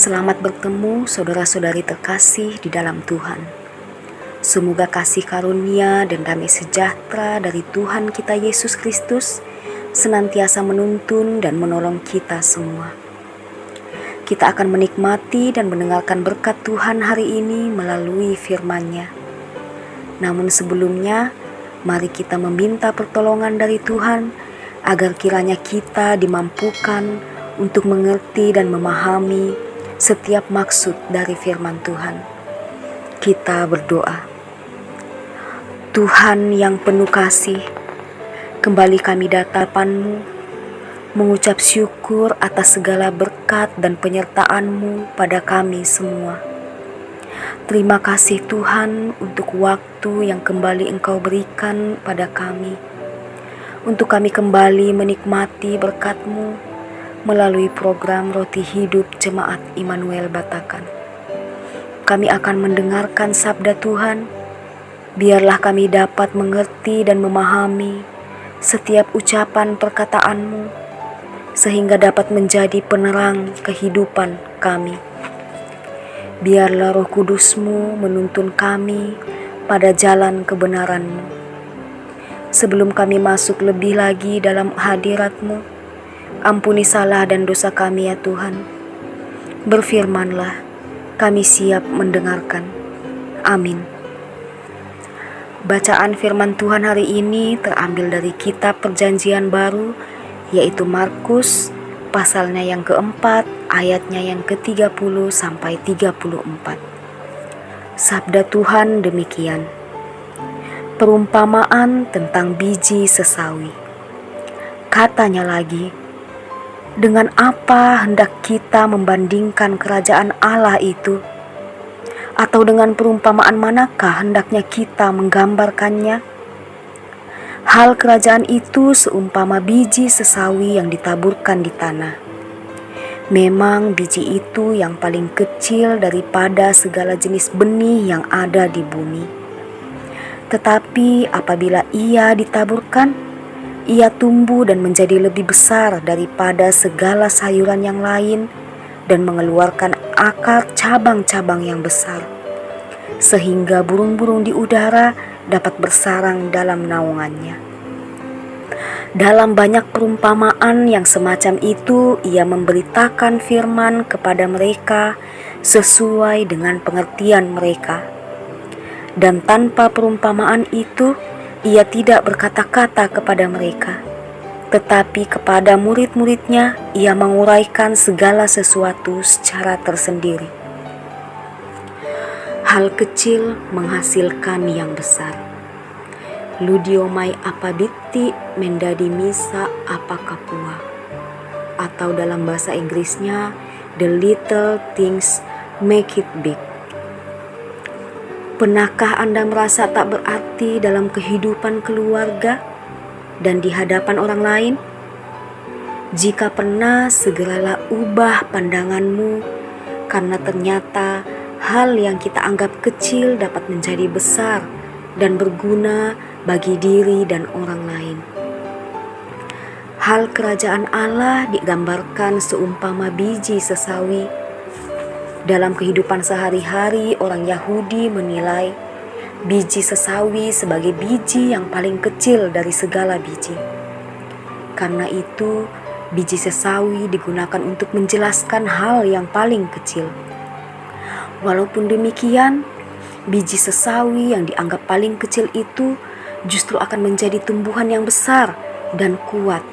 Selamat bertemu saudara-saudari terkasih di dalam Tuhan. Semoga kasih karunia dan damai sejahtera dari Tuhan kita Yesus Kristus senantiasa menuntun dan menolong kita semua. Kita akan menikmati dan mendengarkan berkat Tuhan hari ini melalui firman-Nya. Namun sebelumnya, mari kita meminta pertolongan dari Tuhan agar kiranya kita dimampukan untuk mengerti dan memahami setiap maksud dari firman Tuhan. Kita berdoa. Tuhan yang penuh kasih, kembali kami datang mengucap syukur atas segala berkat dan penyertaan-Mu pada kami semua. Terima kasih Tuhan untuk waktu yang kembali Engkau berikan pada kami, untuk kami kembali menikmati berkat-Mu melalui program Roti Hidup Jemaat Immanuel Batakan. Kami akan mendengarkan sabda Tuhan. Biarlah kami dapat mengerti dan memahami setiap ucapan perkataan-Mu, sehingga dapat menjadi penerang kehidupan kami. Biarlah Roh Kudus-Mu menuntun kami pada jalan kebenaran-Mu. Sebelum kami masuk lebih lagi dalam hadirat-Mu, ampuni salah dan dosa kami ya Tuhan. Berfirmanlah, kami siap mendengarkan. Amin. Bacaan firman Tuhan hari ini terambil dari kitab Perjanjian Baru, yaitu Markus, pasalnya yang keempat, ayatnya yang ke-30 sampai 34. Sabda Tuhan demikian. Perumpamaan tentang biji sesawi. Katanya lagi, dengan apa hendak kita membandingkan kerajaan Allah itu? Atau dengan perumpamaan manakah hendaknya kita menggambarkannya? Hal kerajaan itu seumpama biji sesawi yang ditaburkan di tanah. Memang biji itu yang paling kecil daripada segala jenis benih yang ada di bumi. Tetapi apabila ia ditaburkan, ia tumbuh dan menjadi lebih besar daripada segala sayuran yang lain dan mengeluarkan akar cabang-cabang yang besar, sehingga burung-burung di udara dapat bersarang dalam naungannya. Dalam banyak perumpamaan yang semacam itu, ia memberitakan firman kepada mereka sesuai dengan pengertian mereka. Dan tanpa perumpamaan itu, ia tidak berkata-kata kepada mereka, tetapi kepada murid-muridnya ia menguraikan segala sesuatu secara tersendiri. Hal kecil menghasilkan yang besar. Ludiomai apabiti mendadi misa apakapua. Atau dalam bahasa Inggrisnya, the little things make it big. Pernahkah Anda merasa tak berarti dalam kehidupan keluarga dan di hadapan orang lain? Jika pernah, segeralah ubah pandanganmu, karena ternyata hal yang kita anggap kecil dapat menjadi besar dan berguna bagi diri dan orang lain. Hal kerajaan Allah digambarkan seumpama biji sesawi. Dalam kehidupan sehari-hari, orang Yahudi menilai biji sesawi sebagai biji yang paling kecil dari segala biji. Karena itu, biji sesawi digunakan untuk menjelaskan hal yang paling kecil. Walaupun demikian, biji sesawi yang dianggap paling kecil itu justru akan menjadi tumbuhan yang besar dan kuat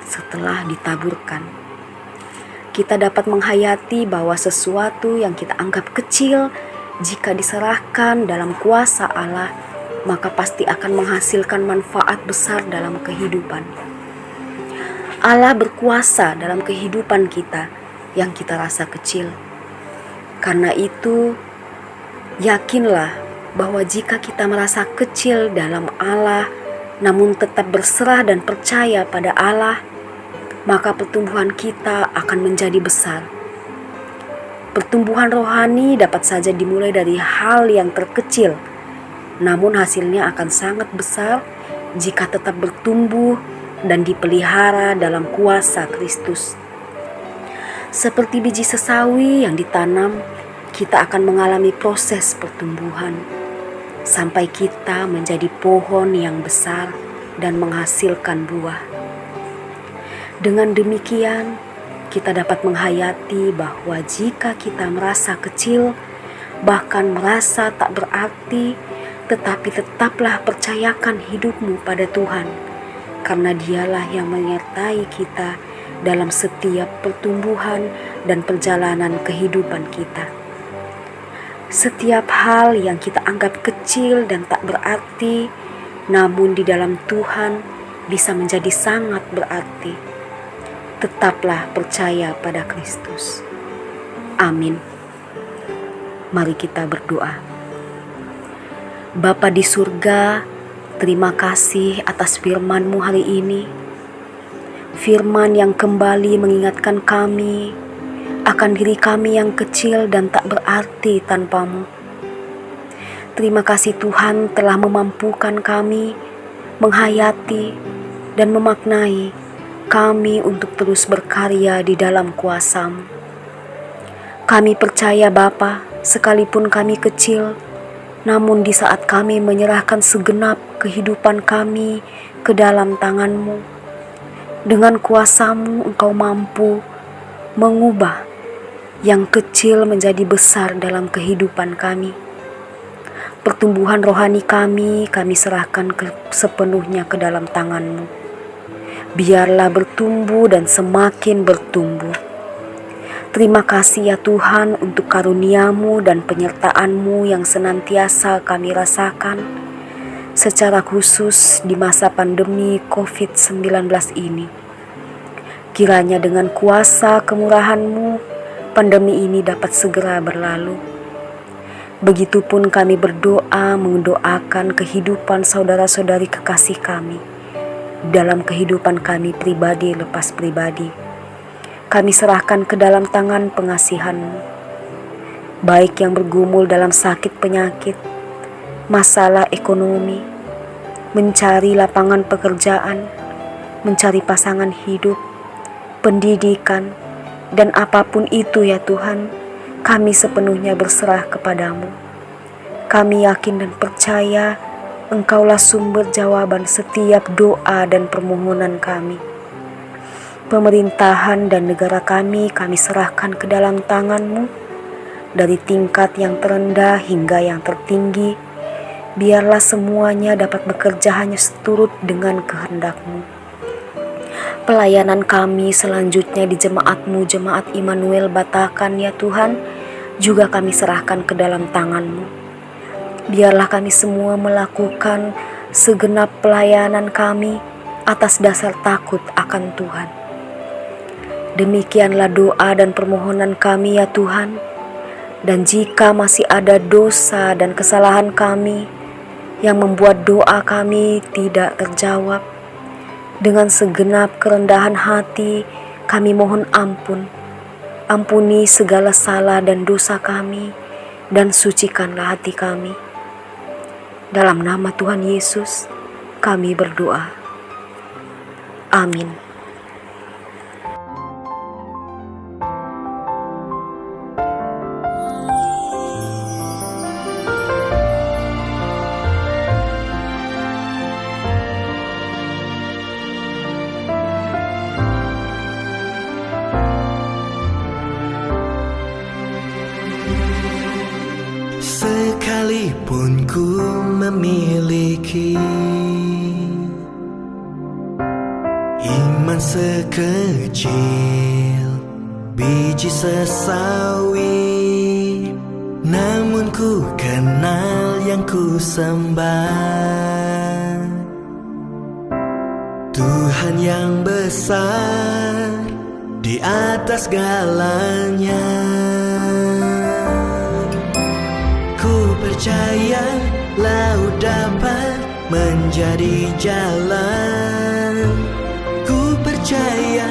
setelah ditaburkan. Kita dapat menghayati bahwa sesuatu yang kita anggap kecil, jika diserahkan dalam kuasa Allah, maka pasti akan menghasilkan manfaat besar dalam kehidupan. Allah berkuasa dalam kehidupan kita yang kita rasa kecil. Karena itu, yakinlah bahwa jika kita merasa kecil dalam Allah, namun tetap berserah dan percaya pada Allah, maka pertumbuhan kita akan menjadi besar. Pertumbuhan rohani dapat saja dimulai dari hal yang terkecil, namun hasilnya akan sangat besar jika tetap bertumbuh dan dipelihara dalam kuasa Kristus. Seperti biji sesawi yang ditanam, kita akan mengalami proses pertumbuhan sampai kita menjadi pohon yang besar dan menghasilkan buah. Dengan demikian, kita dapat menghayati bahwa jika kita merasa kecil, bahkan merasa tak berarti, tetapi tetaplah percayakan hidupmu pada Tuhan, karena Dialah yang menyertai kita dalam setiap pertumbuhan dan perjalanan kehidupan kita. Setiap hal yang kita anggap kecil dan tak berarti, namun di dalam Tuhan bisa menjadi sangat berarti. Tetaplah percaya pada Kristus. Amin. Mari kita berdoa. Bapa di surga, terima kasih atas firman-Mu hari ini. Firman yang kembali mengingatkan kami akan diri kami yang kecil dan tak berarti tanpa-Mu. Terima kasih Tuhan telah memampukan kami menghayati dan memaknai kami untuk terus berkarya di dalam kuasa-Mu. Kami percaya Bapa, sekalipun kami kecil, namun di saat kami menyerahkan segenap kehidupan kami ke dalam tangan-Mu, dengan kuasa-Mu Engkau mampu mengubah yang kecil menjadi besar dalam kehidupan kami. Pertumbuhan rohani kami serahkan sepenuhnya ke dalam tangan-Mu. Biarlah bertumbuh dan semakin bertumbuh. Terima kasih ya Tuhan untuk karunia-Mu dan penyertaan-Mu yang senantiasa kami rasakan, secara khusus di masa pandemi COVID-19 ini. Kiranya dengan kuasa kemurahan-Mu, pandemi ini dapat segera berlalu. Begitupun kami berdoa mendoakan kehidupan saudara-saudari kekasih kami, dalam kehidupan kami pribadi lepas pribadi. Kami serahkan ke dalam tangan pengasihan-Mu, baik yang bergumul dalam sakit penyakit, masalah ekonomi, mencari lapangan pekerjaan, mencari pasangan hidup, pendidikan, dan apapun itu ya Tuhan, kami sepenuhnya berserah kepadamu. Kami yakin dan percaya Engkaulah sumber jawaban setiap doa dan permohonan kami. Pemerintahan dan negara kami serahkan ke dalam tangan-Mu, dari tingkat yang terendah hingga yang tertinggi. Biarlah semuanya dapat bekerja hanya seturut dengan kehendak-Mu. Pelayanan kami selanjutnya di jemaat-Mu, Jemaat Immanuel Batakan ya Tuhan, juga kami serahkan ke dalam tangan-Mu. Biarlah kami semua melakukan segenap pelayanan kami atas dasar takut akan Tuhan. Demikianlah doa dan permohonan kami ya Tuhan. Dan jika masih ada dosa dan kesalahan kami yang membuat doa kami tidak terjawab, dengan segenap kerendahan hati kami mohon ampun. Ampuni segala salah dan dosa kami, dan sucikanlah hati kami. Dalam nama Tuhan Yesus kami berdoa. Amin. Sekalipun ku memiliki iman sekecil biji sesawi, namun ku kenal yang ku sembah, Tuhan yang besar di atas segalanya. Percaya laut dapat menjadi jalan. Ku percaya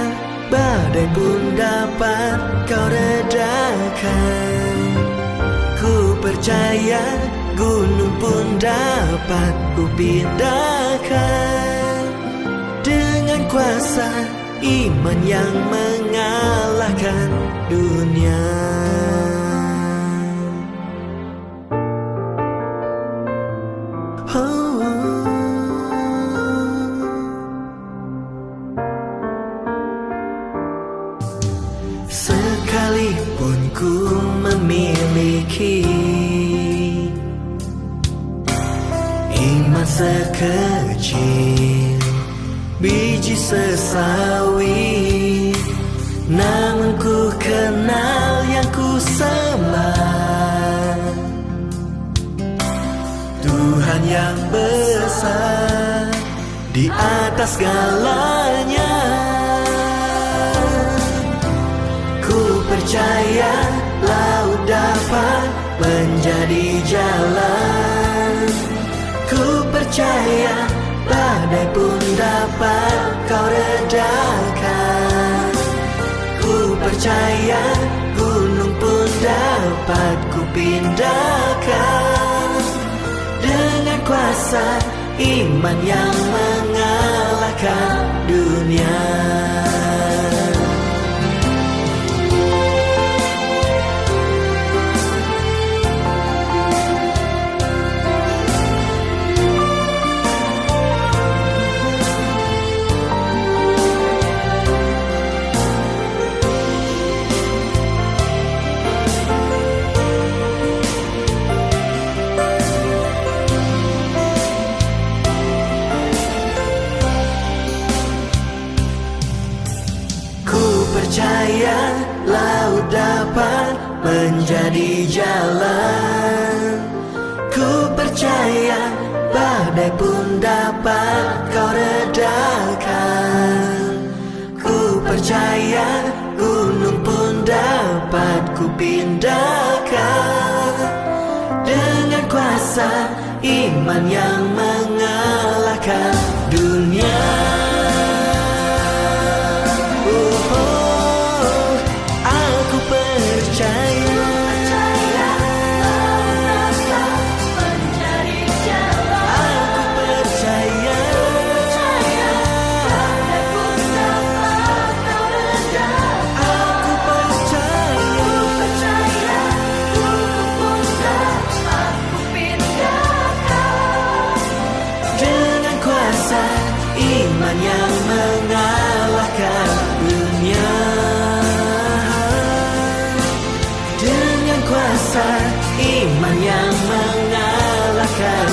badai pun dapat kau redakan. Ku percaya gunung pun dapat ku pindahkan. Dengan kuasa iman yang mengalahkan dunia. Oh. Sekalipun ku memiliki iman sekecil biji sesawi, namun ku kenal yang ku sembah, Tuhan yang besar di atas segalanya. Ku percaya laut dapat menjadi jalan, ku percaya badai pun dapat kau redakan, ku percaya gunung pun dapat ku pindahkan, dengan kuasa iman yang mengalahkan dunia. Percaya laut dapat menjadi jalan, ku percaya badai pun dapat kau redakan, ku percaya gunung pun dapat ku pindahkan, dengan kuasa iman yang mengalahkan dunia. Iman yang mengalahkan dunia, dengan kuasa iman yang mengalahkan